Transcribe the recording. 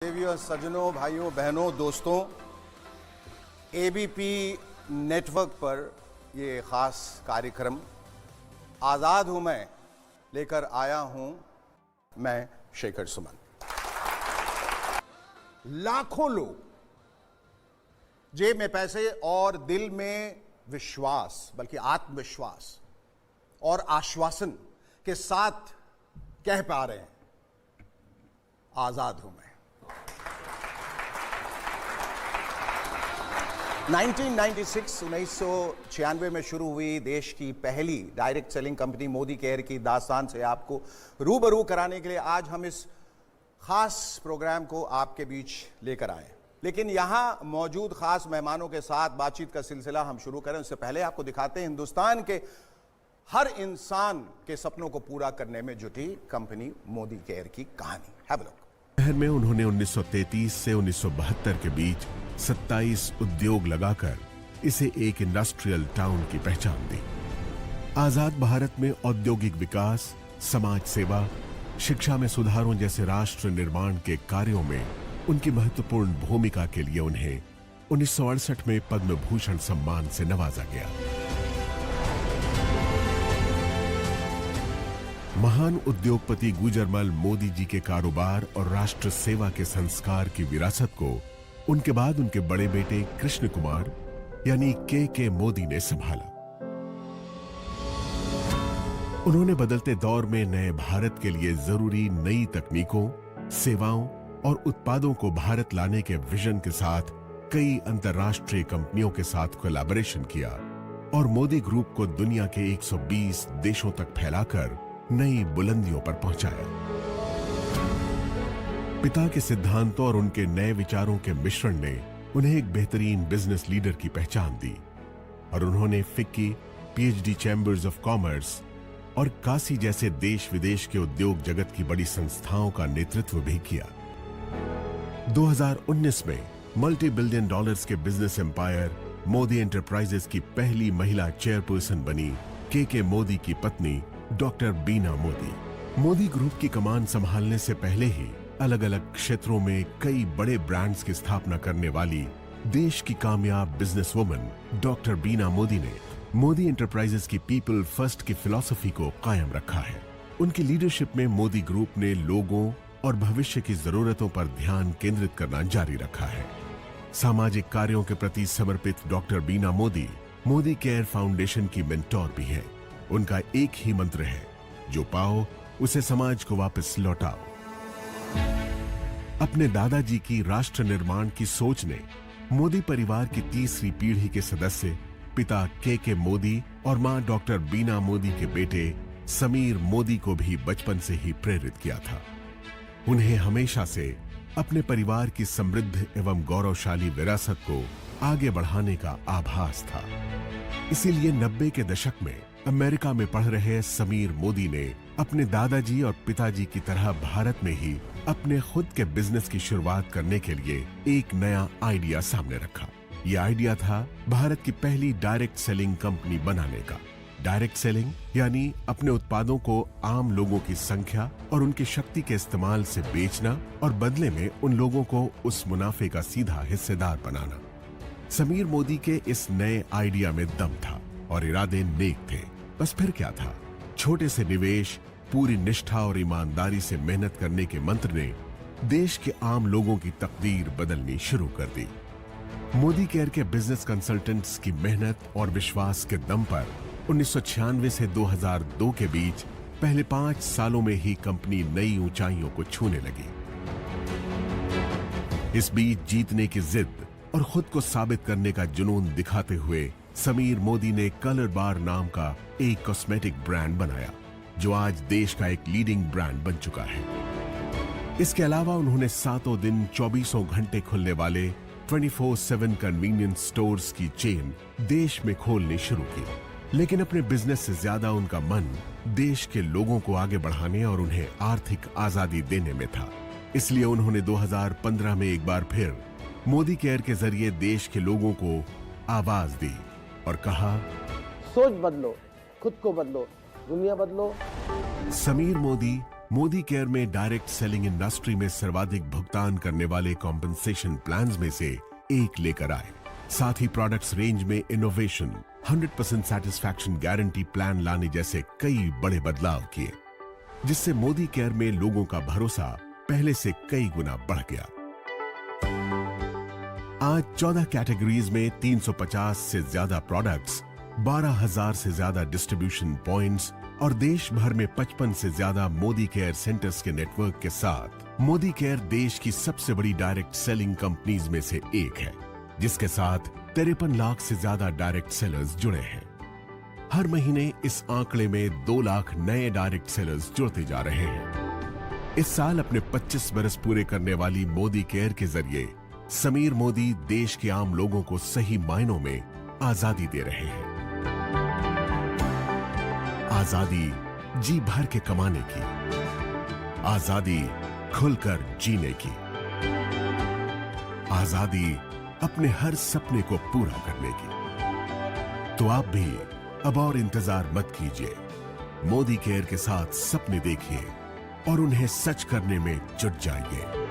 देवियों, सज्जनों, भाइयों, बहनों, दोस्तों, एबीपी नेटवर्क पर ये खास कार्यक्रम आज़ाद हूं मैं लेकर आया हूं मैं शेखर सुमन। लाखों लोग जेब में पैसे और दिल में विश्वास, बल्कि आत्मविश्वास और आश्वासन के साथ कह पा रहे हैं, आज़ाद हूं मैं। 1996 में शुरू हुई देश की पहली direct selling company Modi care की दास्तान से आपको रूबरू कराने के लिए आज हम इस खास प्रोग्राम को आपके बीच लेकर आए। लेकिन यहां मौजूद खास मेहमानों के साथ बातचीत का सिलसिला हम शुरू करें उससे पहले आपको दिखाते हैं हिंदुस्तान के हर इंसान के सपनों को पूरा करने में जुटी कंपनी मोदी केयर की कहानी। Have a look. शहर में उन्होंने 1933 से 1972 के बीच 27 उद्योग लगाकर इसे एक इंडस्ट्रियल टाउन की पहचान दी। आजाद भारत में औद्योगिक विकास, समाज सेवा, शिक्षा में सुधारों जैसे राष्ट्र निर्माण के कार्यों में उनकी महत्वपूर्ण भूमिका के लिए उन्हें 1968 में पद्म भूषण सम्मान से नवाजा गया। महान उद्योगपति गुजरमल मोदी जी के कारोबार और राष्ट्र सेवा के संस्कार की विरासत को उनके बाद उनके बड़े बेटे कृष्ण कुमार यानी के मोदी ने संभाला। उन्होंने बदलते दौर में नए भारत के लिए जरूरी नई तकनीकों, सेवाओं और उत्पादों को भारत लाने के विजन के साथ कई अंतर्राष्ट्रीय कंपनियों के साथ कोलैबोरेशन किया और मोदी ग्रुप को दुनिया के 120 देशों तक फैलाकर नई बुलंदियों पर पहुंचाया। पिता के सिद्धांतों और उनके नए विचारों के मिश्रण ने उन्हें एक बेहतरीन बिजनेस लीडर की पहचान दी और उन्होंने FICCI, PhD chambers of commerce और काशी जैसे देश विदेश के उद्योग जगत की बड़ी संस्थाओं का नेतृत्व भी किया। 2019 में मल्टी बिलियन डॉलर्स के बिजनेस एम्पायर मोदी एंटरप्राइजेस की पहली महिला चेयरपर्सन बनी के मोदी की पत्नी डॉक्टर बीना मोदी। मोदी ग्रुप की कमान संभालने से पहले ही अलग अलग क्षेत्रों में कई बड़े ब्रांड्स की स्थापना करने वाली देश की कामयाब बिजनेसवुमन डॉक्टर बीना मोदी ने मोदी एंटरप्राइजेस की पीपल फर्स्ट की फिलॉसफी को कायम रखा है। उनकी लीडरशिप में मोदी ग्रुप ने लोगों और भविष्य की जरूरतों पर ध्यान केंद्रित करना जारी रखा है। सामाजिक कार्यों के प्रति समर्पित डॉक्टर बीना मोदी मोदी केयर फाउंडेशन की मेंटोर भी है। उनका एक ही मंत्र है, जो पाओ उसे समाज को वापस लौटाओ। अपने दादाजी की राष्ट्र निर्माण की सोच ने मोदी परिवार की तीसरी पीढ़ी के सदस्य पिता के मोदी और मां डॉक्टर बीना मोदी के बेटे समीर मोदी को भी बचपन से ही प्रेरित किया था। उन्हें हमेशा से अपने परिवार की समृद्ध एवं गौरवशाली विरासत को आगे बढ़ाने का आभास था। इसीलिए 90 के दशक में अमेरिका में पढ़ रहे समीर मोदी ने अपने दादाजी और पिताजी की तरह भारत में ही अपने खुद के बिजनेस की शुरुआत करने के लिए एक नया आइडिया सामने रखा। यह आइडिया था भारत की पहली डायरेक्ट सेलिंग कंपनी बनाने का। डायरेक्ट सेलिंग यानी अपने उत्पादों को आम लोगों की संख्या और उनकी शक्ति के इस्तेमाल से बेचना और बदले में उन लोगों को उस मुनाफे का सीधा हिस्सेदार बनाना। समीर मोदी के इस नए आइडिया में दम था और इरादे नेक थे। बस फिर क्या था, छोटे से निवेश, पूरी निष्ठा और ईमानदारी से मेहनत करने के मंत्र ने देश के आम लोगों की तकदीर बदलनी शुरू कर दी। मोदी केयर के बिजनेस कंसल्टेंट्स की मेहनत और विश्वास के दम पर 1996 से 2002 के बीच पहले 5 सालों में ही कंपनी नई ऊंचाइयों को छूने लगी। इस बीच जीतने की जिद और खुद को साबित करने का जुनून दिखाते हुए समीर मोदी ने कलर बार नाम का एक कॉस्मेटिक ब्रांड बनाया, जो आज देश का एक लीडिंग ब्रांड बन चुका है। इसके अलावा उन्होंने सातों दिन 24 घंटे खुलने वाले 24/7 कन्वीनियंस स्टोर्स की चेन देश में खोलनी शुरू की। लेकिन अपने बिजनेस से ज्यादा उनका मन देश के लोगों को आगे बढ़ाने और उन्हें आर्थिक आजादी देने में था। इसलिए उन्होंने 2015 में एक बार फिर मोदी केयर के जरिए देश के लोगों को आवाज दी और कहा, सोच बदलो, खुद को बदलो, दुनिया बदलो। समीर मोदी मोदी केयर में डायरेक्ट सेलिंग इंडस्ट्री में सर्वाधिक भुगतान करने वाले कॉम्पेंसेशन प्लान्स में से एक लेकर आए। साथ ही प्रोडक्ट्स रेंज में इनोवेशन, 100% सैटिस्फैक्शन गारंटी प्लान लाने जैसे कई बड़े बदलाव किए, जिससे मोदी केयर में लोगों का भरोसा पहले से कई गुना बढ़ गया। आज 14 कैटेगरीज में 350 से ज्यादा प्रोडक्ट्स, 12,000 से ज्यादा डिस्ट्रीब्यूशन पॉइंट्स और देश भर में 55 से ज्यादा मोदी केयर सेंटर्स के नेटवर्क के साथ मोदी केयर देश की सबसे बड़ी डायरेक्ट सेलिंग कंपनीज में से एक है, जिसके साथ 53 लाख से ज्यादा डायरेक्ट सेलर्स जुड़े हैं। हर महीने इस आंकड़े में 2 लाख नए डायरेक्ट सेलर्स जुड़ते जा रहे हैं। इस साल अपने 25 बरस पूरे करने वाली मोदी केयर के जरिए समीर मोदी देश के आम लोगों को सही मायनों में आजादी दे रहे हैं। आजादी जी भर के कमाने की, आजादी खुलकर जीने की, आजादी अपने हर सपने को पूरा करने की। तो आप भी अब और इंतजार मत कीजिए, मोदी केयर के साथ सपने देखिए और उन्हें सच करने में जुट जाइए।